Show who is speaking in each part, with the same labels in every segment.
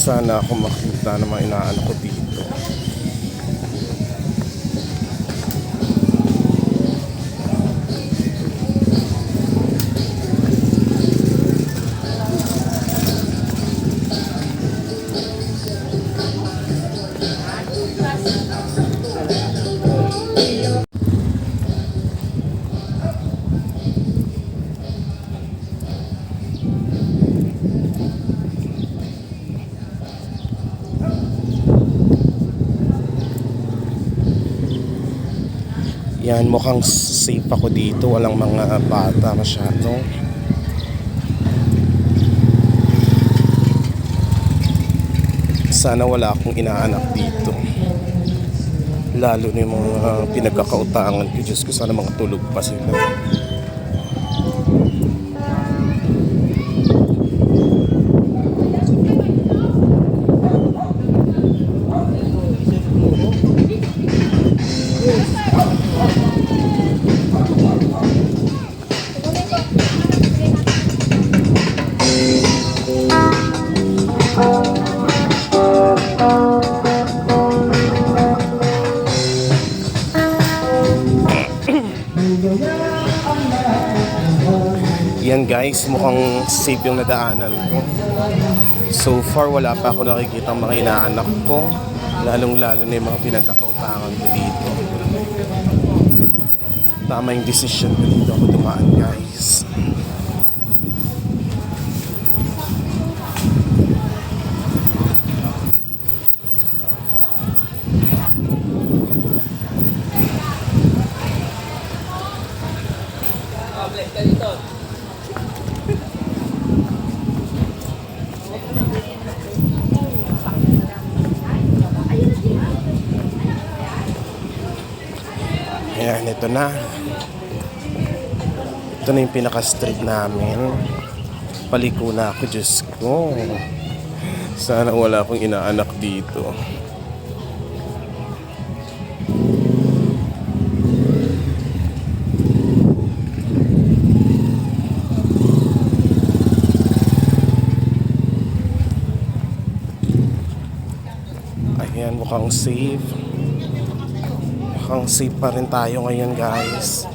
Speaker 1: sana ako makita ng mga inaanak ko dito. Yan, mukhang safe ako dito. Walang mga bata masyado. Sana wala akong inaanak dito. Lalo na yung mga pinagkakautangan ko. Diyos ko, sana mga tulog pa sila. Yan guys, mukhang safe yung nadaanan ko. So far, wala pa ako nakikita ang mga inaanak ko. Lalong-lalo na yung mga pinagkakautangan ko dito. Tama yung decision ko dito ako dumaan guys. Ayan, ito na. Ito na yung pinaka-street namin. Paliko na ako, Diyos ko. Sana wala akong inaanak dito. Ayan, mukhang safe. Mukhang safe pa rin tayo ngayon guys.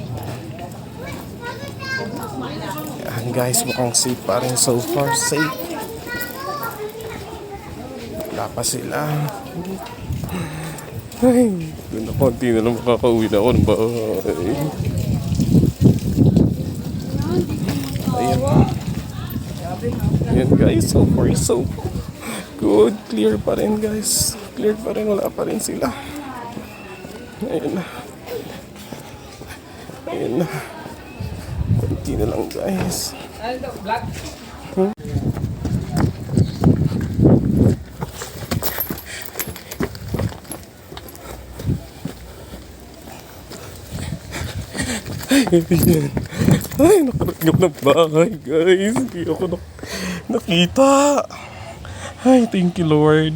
Speaker 1: Ayan guys, mukhang safe pa rin. So far safe. Wala pa sila. Ay, doon na konti na lang makakauwi na ako ng bahay. Ayan. Ayan guys, so far so good. Clear pa rin guys. Clear pa rin, wala pa rin sila. Ayun na. Ayun na. Kunti na lang guys. Ayan. Ay, nakarating ng bahay guys. Hindi ako nakita. Ay, thank you Lord.